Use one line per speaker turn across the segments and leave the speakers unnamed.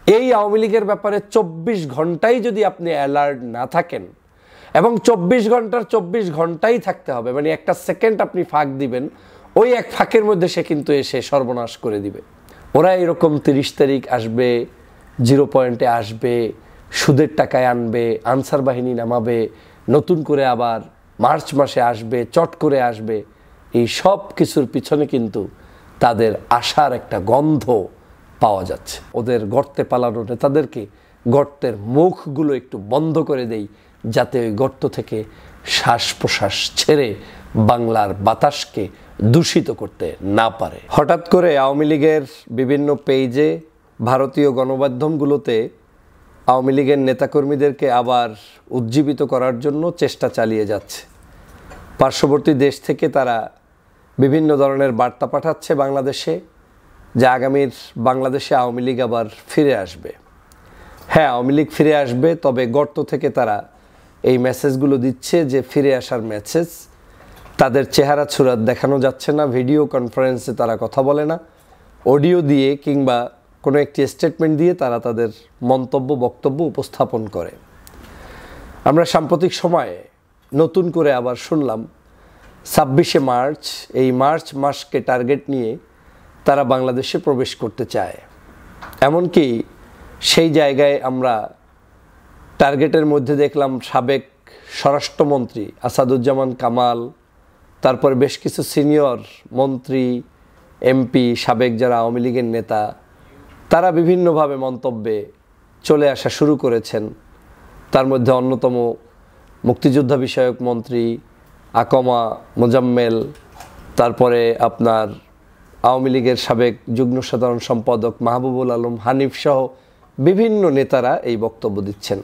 এই আওয়ামী লীগের ব্যাপারে 24 ঘন্টাই যদি আপনি অ্যালার্ট না থাকেন, এবং 24 ঘন্টার 24 ঘন্টাই থাকতে হবে, মানে একটা সেকেন্ড আপনি ফাঁক দিবেন, ওই এক ফাঁকের মধ্যে সে কিন্তু এসে সর্বনাশ করে দিবে। ওরা এরকম 30 তারিখ আসবে, 0 পয়েন্টে আসবে, সুদের টাকায় আনবে, আনসার বাহিনী নামাবে, নতুন করে আবার মার্চ মাসে আসবে, চট করে আসবে। এই সব কিছুর পিছনে কিন্তু তাদের আশার একটা গন্ধ পাওয়া যাচ্ছে। ওদের গর্তে পালানো নেতাদেরকে গর্তের মুখগুলো একটু বন্ধ করে দেই, যাতে ওই গর্ত থেকে শ্বাস প্রশ্বাস ছেড়ে বাংলার বাতাসকে দূষিত করতে না পারে। হঠাৎ করে আওয়ামী লীগের বিভিন্ন পেজে, ভারতীয় গণমাধ্যমগুলোতে আওয়ামী লীগের নেতাকর্মীদেরকে আবার উজ্জীবিত করার জন্য চেষ্টা চালিয়ে যাচ্ছে। পার্শ্ববর্তী দেশ থেকে তারা বিভিন্ন ধরনের বার্তা পাঠাচ্ছে বাংলাদেশে, যে আগামীর বাংলাদেশে আওয়ামী লীগ আবার ফিরে আসবে। হ্যাঁ, আওয়ামী লীগ ফিরে আসবে, তবে গর্ত থেকে তারা এই মেসেজগুলো দিচ্ছে যে ফিরে আসার মেসেজ। তাদের চেহারা ছুরাত দেখানো যাচ্ছে না, ভিডিও কনফারেন্সে তারা কথা বলে না, অডিও দিয়ে কিংবা কোনো একটি স্টেটমেন্ট দিয়ে তারা তাদের মন্তব্য বক্তব্য উপস্থাপন করে। আমরা সাম্প্রতিক সময়ে নতুন করে আবার শুনলাম 26শে মার্চ, এই মার্চ মাসকে টার্গেট নিয়ে তারা বাংলাদেশে প্রবেশ করতে চায়। এমনকি সেই জায়গায় আমরা টার্গেটের মধ্যে দেখলাম সাবেক স্বরাষ্ট্রমন্ত্রী আসাদুজ্জামান কামাল, তারপরে বেশ কিছু সিনিয়র মন্ত্রী, এমপি, সাবেক যারা আওয়ামী লীগের নেতা, তারা বিভিন্নভাবে মন্তব্যে চলে আসা শুরু করেছেন। তার মধ্যে অন্যতম মুক্তিযোদ্ধা বিষয়ক মন্ত্রী আকমা মোজাম্মেল, তারপরে আপনার আওয়ামী লীগের সাবেক যুগ্ম সাধারণ সম্পাদক মাহবুবুল আলম হানিফ সহ বিভিন্ন নেতারা এই বক্তব্য দিচ্ছেন।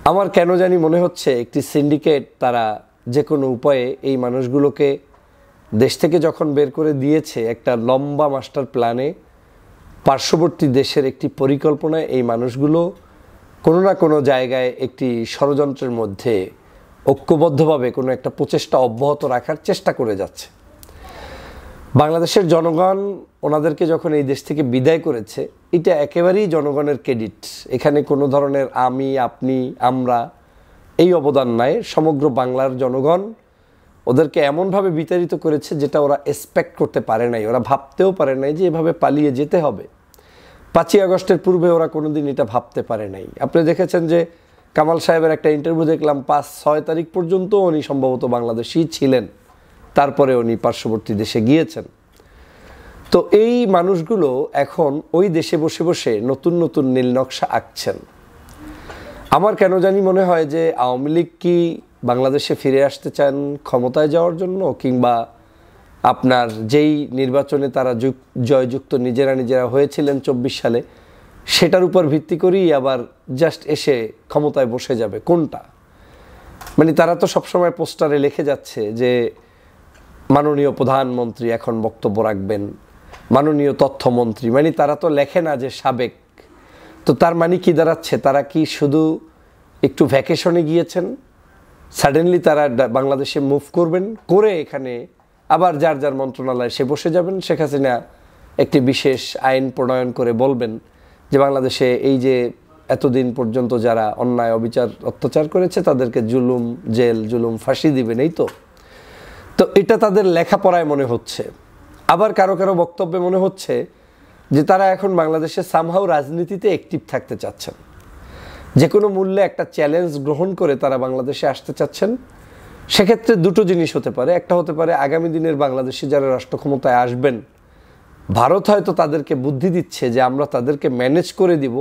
আমার কেন জানি মনে হচ্ছে একটি সিন্ডিকেট তারা যে কোনো উপায়ে এই মানুষগুলোকে দেশ থেকে যখন বের করে দিয়েছে, একটা লম্বা মাস্টার প্ল্যানে, পার্শ্ববর্তী দেশের একটি পরিকল্পনায় এই মানুষগুলো কোনো না কোনো জায়গায় একটি ষড়যন্ত্রের মধ্যে ঐক্যবদ্ধভাবে কোনো একটা প্রচেষ্টা অব্যাহত রাখার চেষ্টা করে যাচ্ছে। বাংলাদেশের জনগণ ওনাদেরকে যখন এই দেশ থেকে বিদায় করেছে, এটা একেবারেই জনগণের ক্রেডিট। এখানে কোনো ধরনের আমি, আপনি, আমরা এই অবদান নাই। সমগ্র বাংলার জনগণ ওদেরকে এমনভাবে বিতাড়িত করেছে যেটা ওরা এক্সপেক্ট করতে পারে নাই, ওরা ভাবতেও পারে নাই যে এভাবে পালিয়ে যেতে হবে। 5ই আগস্টের পূর্বে ওরা কোনোদিন এটা ভাবতে পারে নাই। আপনি দেখেছেন যে কামাল সাহেবের একটা ইন্টারভিউ দেখলাম, 5-6 তারিখ পর্যন্ত উনি সম্ভবত বাংলাদেশেই ছিলেন, তারপরে উনি পার্শ্ববর্তী দেশে গিয়েছেন। তো এই মানুষগুলো এখন ওই দেশে বসে বসে নতুন নতুন নীলনকশা আঁকছেন। আমার কেন জানি মনে হয় যে আওয়ামী লীগ কি বাংলাদেশে ফিরে আসতে চান ক্ষমতায় যাওয়ার জন্য, কিংবা আপনার যেই নির্বাচনে তারা জয়যুক্ত নিজেরা হয়েছিলেন 24 সালে, সেটার উপর ভিত্তি করেই আবার জাস্ট এসে ক্ষমতায় বসে যাবে, কোনটা? মানে তারা তো সবসময় পোস্টারে লিখে যাচ্ছে যে মাননীয় প্রধানমন্ত্রী এখন বক্তব্য রাখবেন, মাননীয় তথ্যমন্ত্রী, মানে তারা তো লেখে না যে সাবেক। তো তার মানে কি দাঁড়াচ্ছে, তারা কি শুধু একটু ভ্যাকেশনে গিয়েছেন, সাডেনলি তারা বাংলাদেশে মুভ করবেন, করে এখানে আবার যার যার মন্ত্রণালয়ে সে বসে যাবেন। শেখ হাসিনা একটি বিশেষ আইন প্রণয়ন করে বলবেন যে বাংলাদেশে এই যে এতদিন পর্যন্ত যারা অন্যায় অবিচার অত্যাচার করেছে তাদেরকে জুলুম, জেল, জুলুম, ফাঁসি দিবেন, এই তো। তো এটা তাদের লেখাপড়ায় মনে হচ্ছে। আবার কারো কারো বক্তব্যে মনে হচ্ছে যে তারা এখন বাংলাদেশে সামহাও রাজনীতিতে অ্যাক্টিভ থাকতে চাচ্ছেন, যে কোনো মূল্যে একটা চ্যালেঞ্জ গ্রহণ করে তারা বাংলাদেশে আসতে চাচ্ছেন। সেক্ষেত্রে দুটো জিনিস হতে পারে। একটা হতে পারে আগামী দিনের বাংলাদেশে যারা রাষ্ট্র ক্ষমতায় আসবেন, ভারত হয়তো তাদেরকে বুদ্ধি দিচ্ছে যে আমরা তাদেরকে ম্যানেজ করে দিব,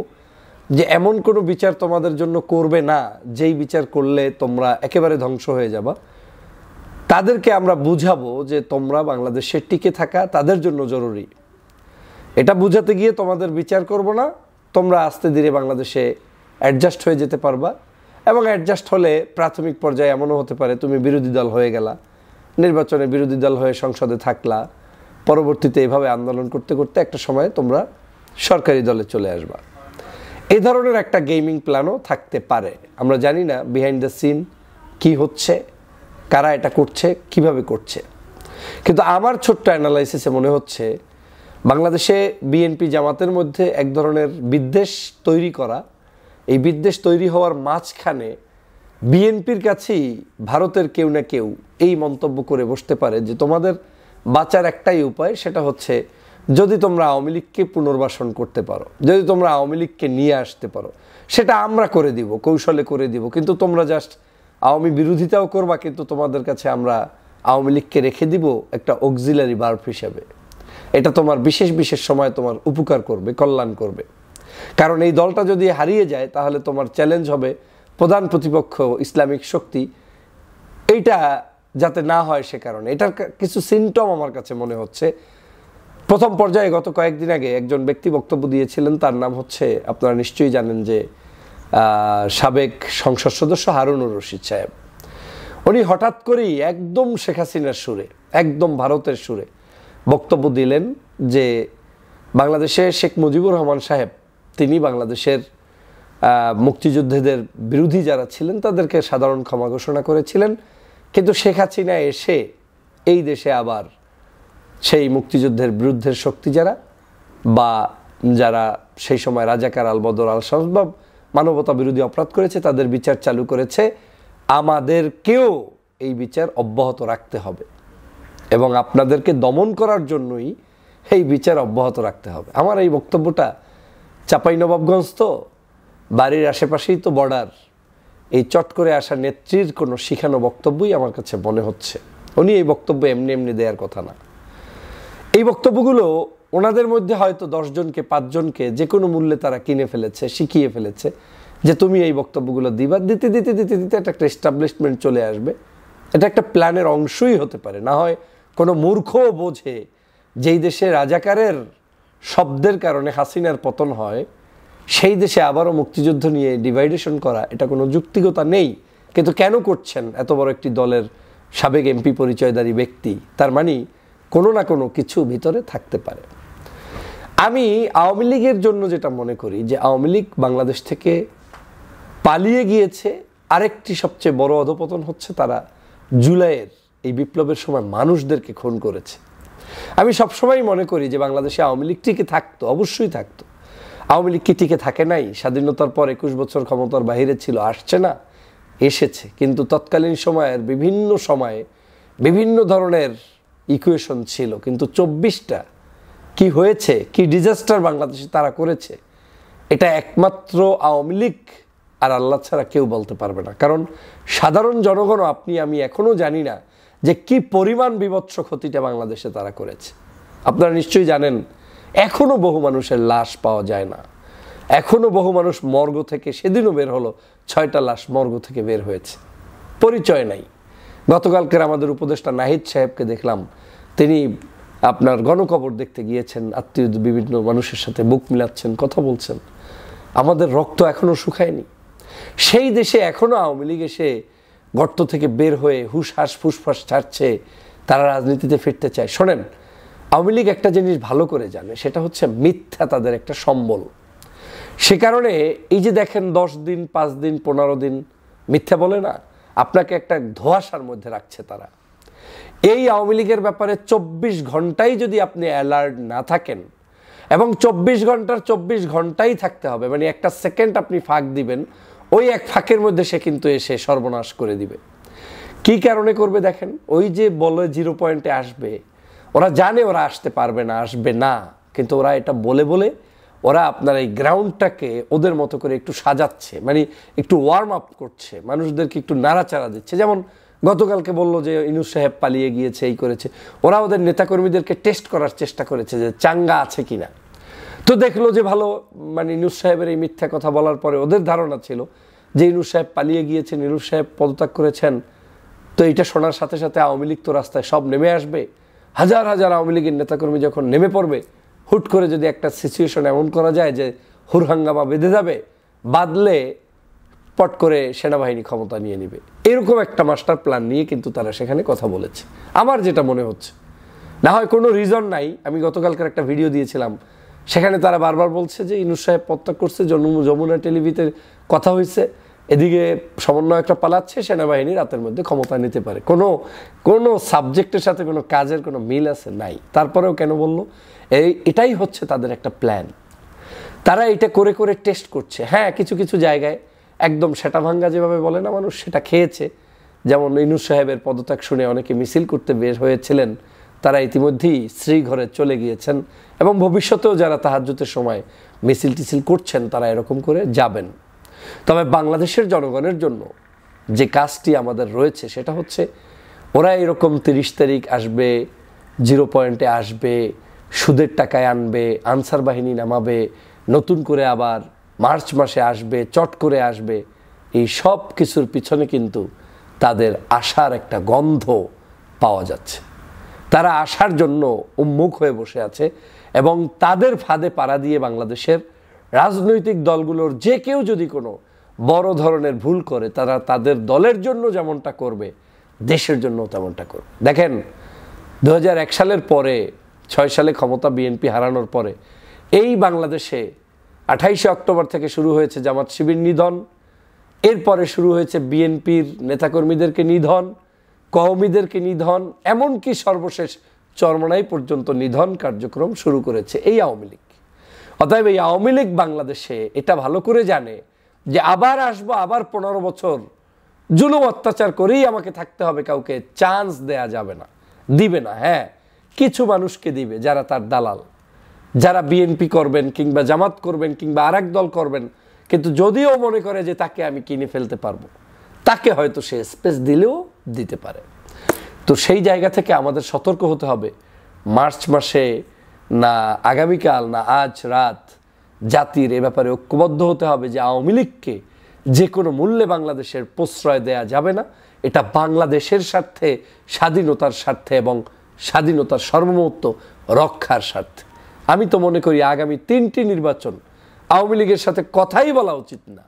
যে এমন কোনো বিচার তোমাদের জন্য করবে না যেই বিচার করলে তোমরা একেবারে ধ্বংস হয়ে যাবা। তাদেরকে আমরা বুঝাবো যে তোমরা বাংলাদেশে টিকে থাকা তাদের জন্য জরুরি। এটা বুঝাতে গিয়ে তোমাদের বিচার করব না, তোমরা আস্তে ধীরে বাংলাদেশে অ্যাডজাস্ট হয়ে যেতে পারবা। এবং অ্যাডজাস্ট হলে প্রাথমিক পর্যায়ে এমনও হতে পারে তুমি বিরোধী দল হয়ে গেলা, নির্বাচনে বিরোধী দল হয়ে সংসদে থাকলা, পরবর্তীতে এভাবে আন্দোলন করতে করতে একটা সময় তোমরা সরকারি দলে চলে আসবা। এই ধরনের একটা গেমিং প্ল্যানও থাকতে পারে। আমরা জানি না বিহাইন্ড দ্য সিন কি হচ্ছে, কারা এটা করছে, কিভাবে করছে। কিন্তু আমার ছোট্ট অ্যানালাইসিসে মনে হচ্ছে বাংলাদেশে বিএনপি জামাতের মধ্যে এক ধরনের বিদ্বেষ তৈরি করা, এই বিদ্বেষ তৈরি হওয়ার মাঝখানে বিএনপির কাছেই ভারতের কেউ না কেউ এই মন্তব্য করে বসতে পারে যে তোমাদের বাঁচার একটাই উপায়, সেটা হচ্ছে যদি তোমরা আওয়ামী লীগকে পুনর্বাসন করতে পারো, যদি তোমরা আওয়ামী লীগকে নিয়ে আসতে পারো, সেটা আমরা করে দিব, কৌশলে করে দিব, কিন্তু তোমরা জাস্ট আওয়ামী বিরোধিতাও করবা, কিন্তু তোমাদের কাছে আমরা আওয়ামী লীগকে রেখে দিব একটা অক্সিলারি ভার্ব হিসেবে। এটা তোমার বিশেষ বিশেষ সময় তোমার উপকার করবে, কল্যাণ করবে। কারণ এই দলটা যদি হারিয়ে যায় তাহলে তোমার চ্যালেঞ্জ হবে প্রধান প্রতিপক্ষ ইসলামিক শক্তি, এইটা যাতে না হয় সে কারণে। এটার কিছু সিমটম আমার কাছে মনে হচ্ছে। প্রথম পর্যায়ে গত কয়েকদিন আগে একজন ব্যক্তি বক্তব্য দিয়েছিলেন, তার নাম হচ্ছে, আপনারা নিশ্চয়ই জানেন যে সাবেক সংসদ সদস্য হারুনুর রশিদ সাহেব। উনি হঠাৎ করেই একদম শেখ হাসিনার সুরে, একদম ভারতের সুরে বক্তব্য দিলেন যে বাংলাদেশে শেখ মুজিবুর রহমান সাহেব তিনি বাংলাদেশের মুক্তিযোদ্ধাদের বিরোধী যারা ছিলেন তাদেরকে সাধারণ ক্ষমা ঘোষণা করেছিলেন, কিন্তু শেখ হাসিনা এসে এই দেশে আবার সেই মুক্তিযুদ্ধের বিরুদ্ধের শক্তি যারা বা যারা সেই সময় রাজাকার আল বদর আল শাবাব মানবতা বিরোধী অপরাধ করেছে তাদের বিচার চালু করেছে। আমাদেরকেও এই বিচার অব্যাহত রাখতে হবে এবং আপনাদেরকে দমন করার জন্যই এই বিচার অব্যাহত রাখতে হবে। আমার এই বক্তব্যটা চাঁপাইনবাবগঞ্জ তো বাড়ির আশেপাশেই তো বর্ডার, এই চট করে আসা নেত্রীর কোনো শিখানো বক্তব্যই আমার কাছে মনে হচ্ছে। উনি এই বক্তব্য এমনি এমনি দেওয়ার কথা না। এই বক্তব্যগুলো ওনাদের মধ্যে হয়তো 10 জনকে 5 জনকে যে কোনো মূল্যে তারা কিনে ফেলেছে, শিখিয়ে ফেলেছে যে তুমি এই বক্তব্যগুলো দিবা, দিতে দিতে দিতে দিতে এটা একটা এস্টাবলিশমেন্ট চলে আসবে। এটা একটা প্ল্যানের অংশই হতে পারে, না হয় কোনো মূর্খ বোঝে যেই দেশে রাজাকারের শব্দের কারণে হাসিনার পতন হয় সেই দেশে আবারও মুক্তিযুদ্ধ নিয়ে ডিভাইডেশন করা এটা কোনো যুক্তিকতা নেই। কিন্তু কেন করছেন এত বড় একটি দলের সাবেক এমপি পরিচয়ধারী ব্যক্তি, তার মানে কোনো না কোনো কিছু ভিতরে থাকতে পারে। আমি আওয়ামী লীগের জন্য যেটা মনে করি যে আওয়ামী লীগ বাংলাদেশ থেকে পালিয়ে গিয়েছে। আরেকটি সবচেয়ে বড় অধপতন হচ্ছে তারা জুলাইয়ের এই বিপ্লবের সময় মানুষদেরকে খুন করেছে। আমি সবসময় মনে করি যে বাংলাদেশে আওয়ামী লীগ টিকে থাকতো, অবশ্যই থাকতো। আওয়ামী লীগ কি টিকে থাকে নাই? স্বাধীনতার পর 21 বছর ক্ষমতার বাহিরে ছিল, আসছে না? এসেছে, কিন্তু তৎকালীন সময়ের বিভিন্ন সময়ে বিভিন্ন ধরনের ইকুয়েশন ছিল, কিন্তু 24টা কি হয়েছে, কি ডিজাস্টার বাংলাদেশে তারা করেছে, এটা একমাত্র আওয়ামী লীগ আর আল্লাহ ছাড়া কেউ বলতে পারবে না। কারণ সাধারণ জনগণ, আপনি আমি এখনও জানি না যে কি পরিমাণ বিভৎস ক্ষতিটা বাংলাদেশে তারা করেছে। আপনারা নিশ্চয়ই জানেন এখনও বহু মানুষের লাশ পাওয়া যায় না, এখনও বহু মানুষ মর্গ থেকে, সেদিনও বের হলো 6টা লাশ মর্গ থেকে বের হয়েছে, পরিচয় নাই। গতকালকের আমাদের উপদেষ্টা নাহিদ সাহেবকে দেখলাম, তিনি আপনার গণকবর দেখতে গিয়েছেন, আত্মীয় বিভিন্ন মানুষের সাথে বুক মিলাচ্ছেন, কথা বলছেন। আমাদের রক্ত এখনও শুকায়নি। সেই দেশে এখনও আওয়ামী লীগ এসে গর্ত থেকে বের হয়ে হুসহাস ফুসফাস ছাড়ছে, তারা রাজনীতিতে ফিরতে চায়। শোনেন, আওয়ামী লীগ একটা জিনিস ভালো করে জানে, সেটা হচ্ছে মিথ্যা তাদের একটা সম্বল। সে কারণে এই যে দেখেন 10 দিন 5 দিন 15 দিন মিথ্যা বলে না, আপনাকে একটা ধোঁয়াশার মধ্যে রাখছে তারা। এই আওয়ামী লীগের ব্যাপারে 24 ঘন্টাই যদি আপনি অ্যালার্ট না থাকেন, এবং 24 ঘন্টার 24 ঘন্টাই থাকতে হবে, মানে একটা সেকেন্ড আপনি ফাঁক দিবেন, ওই এক ফাঁকের মধ্যে সে কিন্তু এসে সর্বনাশ করে দিবে। কি কারণে করবে দেখেন, ওই যে বলে 0 পয়েন্টে আসবে, ওরা জানে ওরা আসতে পারবে না, আসবে না, কিন্তু ওরা এটা বলে বলে ওরা আপনার এই গ্রাউন্ডটাকে ওদের মতো করে একটু সাজাচ্ছে, মানে একটু ওয়ার্ম আপ করছে, মানুষদেরকে একটু নাড়াচাড়া দিচ্ছে। যেমন গতকালকে বললো যে ইনুস সাহেব পালিয়ে গিয়েছে, এই করেছে। ওরা ওদের নেতাকর্মীদেরকে টেস্ট করার চেষ্টা করেছে যে চাঙ্গা আছে কিনা। তো দেখলো যে ভালো, মানে ইনুস সাহেবের এই মিথ্যা কথা বলার পরে ওদের ধারণা ছিল যে ইনুস সাহেব পালিয়ে গিয়েছেন, ইনুস সাহেব পদত্যাগ করেছেন। তো এটা শোনার সাথে সাথে আওয়ামী লীগ তো রাস্তায় সব নেমে আসবে, হাজার হাজার আওয়ামী লীগের নেতাকর্মী যখন নেমে পড়বে, হুট করে যদি একটা সিচুয়েশন এমন করা যায় যে হুরহাঙ্গামা বেঁধে যাবে, বাদলে পট করে সেনাবাহিনী ক্ষমতা নিয়ে নেবে, এরকম একটা মাস্টার প্ল্যান নিয়ে কিন্তু তারা সেখানে কথা বলেছে, আমার যেটা মনে হচ্ছে। না হয় কোনো রিজন নাই। আমি গতকালকার একটা ভিডিও দিয়েছিলাম, সেখানে তারা বারবার বলছে যে ইনুস সাহেব পদত্যাগ করছে, যমুনা টেলিভিতে কথা হয়েছে, এদিকে সমন্বয়কটা পালাচ্ছে, সেনাবাহিনী রাতের মধ্যে ক্ষমতা নিতে পারে। কোনো সাবজেক্টের সাথে কোনো কাজের কোনো মিল আছে? নাই। তারপরেও কেন বললো? এটাই হচ্ছে তাদের একটা প্ল্যান। তারা এটা করে করে টেস্ট করছে। হ্যাঁ, কিছু কিছু জায়গায় একদম সেটা ভাঙ্গা যেভাবে বলে না মানুষ, সেটা খেয়েছে। যেমন ইউনূস সাহেবের পদত্যাগ শুনে অনেকে মিছিল করতে বের হয়েছিলেন, তারা ইতিমধ্যেই শ্রীঘরে চলে গিয়েছেন, এবং ভবিষ্যতেও যারা তাহাজ্জুদের সময় মিছিল টিছিল করছেন তারা এরকম করে যাবেন। তবে বাংলাদেশের জনগণের জন্য যে কাজটি আমাদের রয়েছে সেটা হচ্ছে, ওরা এরকম 30 তারিখ আসবে, 0 পয়েন্টে আসবে, সুদের টাকায় আনবে, আনসার বাহিনী নামাবে, নতুন করে আবার মার্চ মাসে আসবে, চট করে আসবে। এই সব কিছুর পিছনে কিন্তু তাদের আশার একটা গন্ধ পাওয়া যাচ্ছে। তারা আসার জন্য উন্মুখ হয়ে বসে আছে, এবং তাদের ফাঁদে পাড়া দিয়ে বাংলাদেশের রাজনৈতিক দলগুলোর যে কেউ যদি কোনো বড় ধরনের ভুল করে, তারা তাদের দলের জন্য যেমনটা করবে, দেশের জন্য তেমনটা করবে। দেখেন, 2001 সালের পরে, 6 সালে ক্ষমতা বিএনপি হারানোর পরে এই বাংলাদেশে 28শে অক্টোবর থেকে শুরু হয়েছে জামাত শিবির নিধন, এরপরে শুরু হয়েছে বিএনপির নেতাকর্মীদেরকে নিধন, কওমিদেরকে নিধন, এমনকি সর্বশেষ চরমনাই পর্যন্ত নিধন কার্যক্রম শুরু করেছে এই আওয়ামী লীগ। অতএব এই আওয়ামী লীগ বাংলাদেশে এটা ভালো করে জানে যে আবার আসবো, আবার 15 বছর জুলুম অত্যাচার করেই আমাকে থাকতে হবে, কাউকে চান্স দেয়া যাবে না, দিবে না। হ্যাঁ, কিছু মানুষকে দিবে যারা তার দালাল, যারা বিএনপি করবেন কিংবা জামাত করবেন কিংবা আরেক দল করবেন, কিন্তু যদিও মনে করে যে তাকে আমি কিনে ফেলতে পারবো, তাকে হয়তো সে স্পেস দিলেও দিতে পারে। তো সেই জায়গা থেকে আমাদের সতর্ক হতে হবে। মার্চ মাসে না আগামীকাল না আজ রাত জাতির এ ব্যাপারে ঐক্যবদ্ধ হতে হবে যে আওয়ামী লীগকে যে কোনো মূল্যে বাংলাদেশের প্রশ্রয় দেয়া যাবে না। এটা বাংলাদেশের স্বার্থে, স্বাধীনতার স্বার্থে এবং স্বাধীনতার সার্বভৌমত্ব রক্ষার স্বার্থে। আমি তো মনে করি আগামী 3টি নির্বাচন আওয়ামী লীগের সাথে কথাই বলা উচিত না,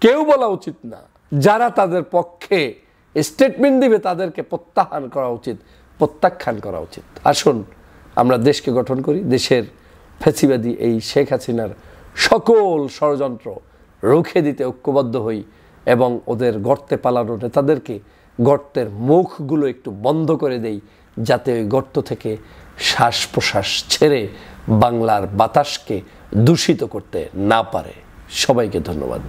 কেউ বলা উচিত না। যারা তাদের পক্ষে স্টেটমেন্ট দিবে তাদেরকে প্রত্যাখ্যান করা উচিত। আসুন আমরা দেশকে গঠন করি, দেশের ফ্যাসিবাদী এই শেখ হাসিনার সকল ষড়যন্ত্র রুখে দিতে ঐক্যবদ্ধ হই, এবং ওদের গর্তে পালানো নেতাদেরকে গর্তের মুখগুলো একটু বন্ধ করে দেই, যাতে ওই গর্ত থেকে শ্বাস প্রশ্বাস ছেড়ে বাংলার বাতাসকে দূষিত করতে না পারে। সবাইকে ধন্যবাদ।